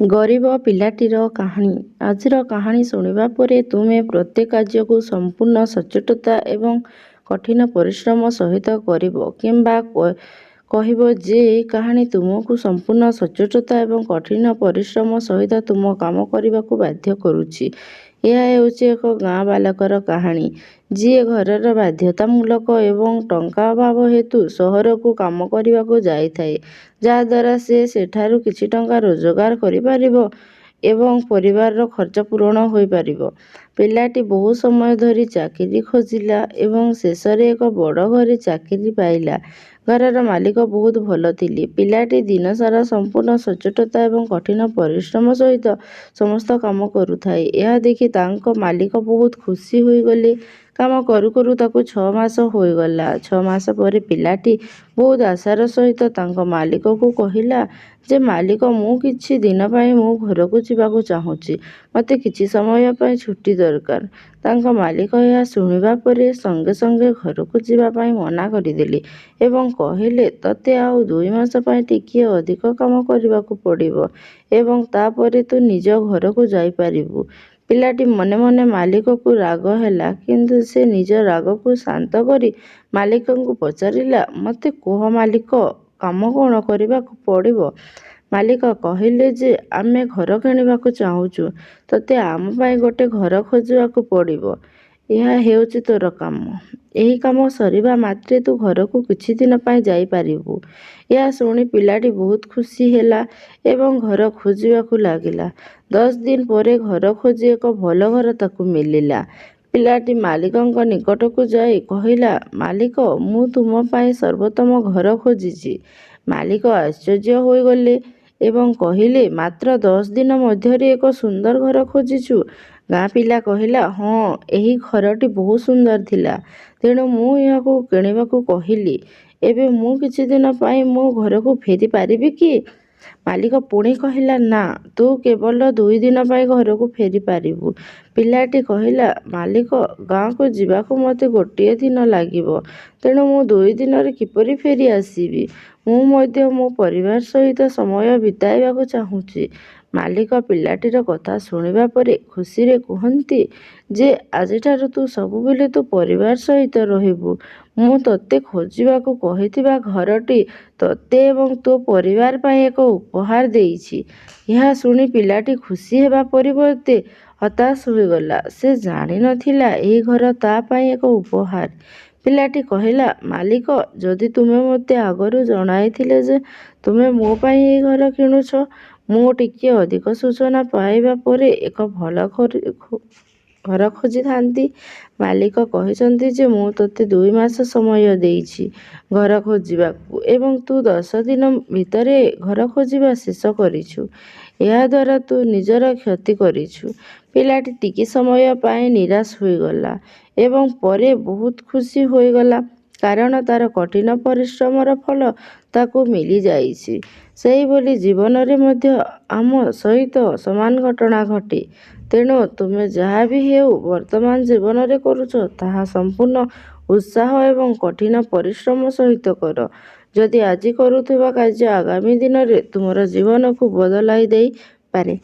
ଗରିବ ପିଲାଟିର କାହାଣୀ। ଆଜିର କାହାଣୀ ଶୁଣିବା ପରେ ତୁମେ ପ୍ରତ୍ୟେକ କାର୍ଯ୍ୟକୁ ସମ୍ପୂର୍ଣ୍ଣ ସଚ୍ଚୋଟତା ଏବଂ କଠିନ ପରିଶ୍ରମ ସହିତ କରିବ କିମ୍ବା କହିବ ଯେ ଏହି କାହାଣୀ ତୁମକୁ ସମ୍ପୂର୍ଣ୍ଣ ସଚ୍ଚୋଟତା ଏବଂ କଠିନ ପରିଶ୍ରମ ସହିତ ତୁମ କାମ କରିବାକୁ ବାଧ୍ୟ କରୁଛି। ଏହା ହେଉଛି ଏକ ଗାଁ ବାଲକର କାହାଣୀ, ଯିଏ ଘରର ବାଧ୍ୟତାମୂଳକ ଏବଂ ଟଙ୍କା ଅଭାବ ହେତୁ ସହରକୁ କାମ କରିବାକୁ ଯାଇଥାଏ, ଯାହାଦ୍ୱାରା ସେ ସେଠାରୁ କିଛି ଟଙ୍କା ରୋଜଗାର କରିପାରିବ ଏବଂ ପରିବାରର ଖର୍ଚ୍ଚ ପୂରଣ ହୋଇପାରିବ। ପିଲାଟି ବହୁ ସମୟ ଧରି ଚାକିରି ଖୋଜିଲା ଏବଂ ଶେଷରେ ଏକ ବଡ଼ ଘରେ ଚାକିରି ପାଇଲା। ଘରର ମାଲିକ ବହୁତ ଭଲ ଥିଲେ। ପିଲାଟି ଦିନସାରା ସମ୍ପୂର୍ଣ୍ଣ ସଚ୍ଚୋଟତା ଏବଂ କଠିନ ପରିଶ୍ରମ ସହିତ ସମସ୍ତ କାମ କରୁଥାଏ। ଏହା ଦେଖି ତାଙ୍କ ମାଲିକ ବହୁତ ଖୁସି ହୋଇଗଲେ। କାମ କରୁ କରୁ ତାକୁ 6 ମାସ ହୋଇଗଲା। 6 ମାସ ପରେ ପିଲାଟି ବହୁତ ଆଶାର ସହିତ ତାଙ୍କ ମାଲିକକୁ କହିଲା ଯେ ମାଲିକ, ମୁଁ କିଛି ଦିନ ପାଇଁ ମୋ ଘରକୁ ଯିବାକୁ ଚାହୁଁଛି। ମୋତେ କିଛି ସମୟ ପାଇଁ ଛୁଟି ଦରକାର। ତାଙ୍କ ମାଲିକ ଏହା ଶୁଣିବା ପରେ ସଙ୍ଗେ ସଙ୍ଗେ ଘରକୁ ଯିବା ପାଇଁ ମନା କରିଦେଲେ ଏବଂ କହିଲେ, ତୋତେ ଆଉ 2 ମାସ ପାଇଁ ଟିକିଏ ଅଧିକ କାମ କରିବାକୁ ପଡ଼ିବ ଏବଂ ତାପରେ ତୁ ନିଜ ଘରକୁ ଯାଇପାରିବୁ। ପିଲାଟି ମନେ ମନେ ମାଲିକକୁ ରାଗ ହେଲା, କିନ୍ତୁ ସେ ନିଜ ରାଗକୁ ଶାନ୍ତ କରି ମାଲିକଙ୍କୁ ପଚାରିଲା, ମୋତେ କୁହ ମାଲିକ, କାମ କ'ଣ କରିବାକୁ ପଡ଼ିବ? ମାଲିକ କହିଲେ ଯେ ଆମେ ଘର କିଣିବାକୁ ଚାହୁଁଛୁ। ତୋତେ ଆମ ପାଇଁ ଗୋଟେ ଘର ଖୋଜିବାକୁ ପଡ଼ିବ। ଏହା ହେଉଛି ତୋର କାମ। ଏହି କାମ ସରିବା ମାତ୍ରେ ତୁ ଘରକୁ କିଛି ଦିନ ପାଇଁ ଯାଇପାରିବୁ। ଏହା ଶୁଣି ପିଲାଟି ବହୁତ ଖୁସି ହେଲା ଏବଂ ଘର ଖୋଜିବାକୁ ଲାଗିଲା। 10 ଦିନ ପରେ ଘର ଖୋଜି ଏକ ଭଲ ଘର ତାକୁ ମିଳିଲା। ପିଲାଟି ମାଲିକଙ୍କ ନିକଟକୁ ଯାଇ କହିଲା, ମାଲିକ, ମୁଁ ତୁମ ପାଇଁ ସର୍ବୋତ୍ତମ ଘର ଖୋଜିଛି। ମାଲିକ ଆଶ୍ଚର୍ଯ୍ୟ ହୋଇଗଲେ ଏବଂ କହିଲେ, ମାତ୍ର 10 ଦିନ ମଧ୍ୟରେ ଏକ ସୁନ୍ଦର ଘର ଖୋଜିଛୁ? ଗାଁ ପିଲା କହିଲା, ହଁ, ଏହି ଘରଟି ବହୁତ ସୁନ୍ଦର ଥିଲା, ତେଣୁ ମୁଁ ଏହାକୁ କିଣିବାକୁ କହିଲି। ଏବେ ମୁଁ କିଛି ଦିନ ପାଇଁ ମୋ ଘରକୁ ଫେରି ପାରିବି କି? ମାଲିକ ପୁଣି କହିଲା, ନା, ତୁ କେବଳ 2 ଦିନ ପାଇଁ ଘରକୁ ଫେରିପାରିବୁ। ପିଲାଟି କହିଲା, ମାଲିକ, ଗାଁକୁ ଯିବାକୁ ମୋତେ ଗୋଟିଏ ଦିନ ଲାଗିବ, ତେଣୁ ମୁଁ 2 ଦିନରେ କିପରି ଫେରି ଆସିବି? ମୁଁ ମଧ୍ୟ ମୋ ପରିବାର ସହିତ ସମୟ ବିତାଇବାକୁ ଚାହୁଁଛି। ମାଲିକ ପିଲାଟିର କଥା ଶୁଣିବା ପରେ ଖୁସିରେ କୁହନ୍ତି ଯେ ଆଜିଠାରୁ ତୁ ସବୁବେଳେ ତୋ ପରିବାର ସହିତ ରହିବୁ। ମୁଁ ତୋତେ ଖୋଜିବାକୁ କହିଥିବା ଘରଟି ତୋତେ ଏବଂ ତୋ ପରିବାର ପାଇଁ ଏକ ଉପହାର ଦେଇଛି। ଏହା ଶୁଣି ପିଲାଟି ଖୁସି ହେବା ପରିବର୍ତ୍ତେ ହତାଶ ହୋଇଗଲା। ସେ ଜାଣିନଥିଲା ଏହି ଘର ତା ପାଇଁ ଏକ ଉପହାର। ପିଲାଟି କହିଲା, ମାଲିକ, ଯଦି ତୁମେ ମୋତେ ଆଗରୁ ଜଣାଇଥିଲେ ଯେ ତୁମେ ମୋ ପାଇଁ ଏହି ଘର କିଣୁଛ, ମୁଁ ଟିକିଏ ଅଧିକ ସୂଚନା ପାଇବା ପରେ ଏକ ଭଲ ଘର ଖୋଜିଥାନ୍ତି। ମାଲିକ କହିଛନ୍ତି ଯେ ମୁଁ ତୋତେ 2 ମାସ ସମୟ ଦେଇଛି ଘର ଖୋଜିବାକୁ ଏବଂ ତୁ 10 ଦିନ ଭିତରେ ଘର ଖୋଜିବା ଶେଷ କରିଛୁ। ଏହାଦ୍ୱାରା ତୁ ନିଜର କ୍ଷତି କରିଛୁ। ପିଲାଟି ଟିକେ ସମୟ ପାଇଁ ନିରାଶ ହୋଇଗଲା ଏବଂ ପରେ ବହୁତ ଖୁସି ହୋଇଗଲା, କାରଣ ତାର କଠିନ ପରିଶ୍ରମର ଫଳ ତାକୁ ମିଳିଯାଇଛି। ସେହିଭଳି ଜୀବନରେ ମଧ୍ୟ ଆମ ସହିତ ସମାନ ଘଟଣା ଘଟେ। ତେଣୁ ତୁମେ ଯାହା ବି ହେଉ ବର୍ତ୍ତମାନ ଜୀବନରେ କରୁଛ, ତାହା ସମ୍ପୂର୍ଣ୍ଣ ଉତ୍ସାହ ଏବଂ କଠିନ ପରିଶ୍ରମ ସହିତ କର। ଯଦି ଆଜି କରୁଥିବା କାର୍ଯ୍ୟ ଆଗାମୀ ଦିନରେ ତୁମର ଜୀବନକୁ ବଦଳାଇ ଦେଇପାରେ।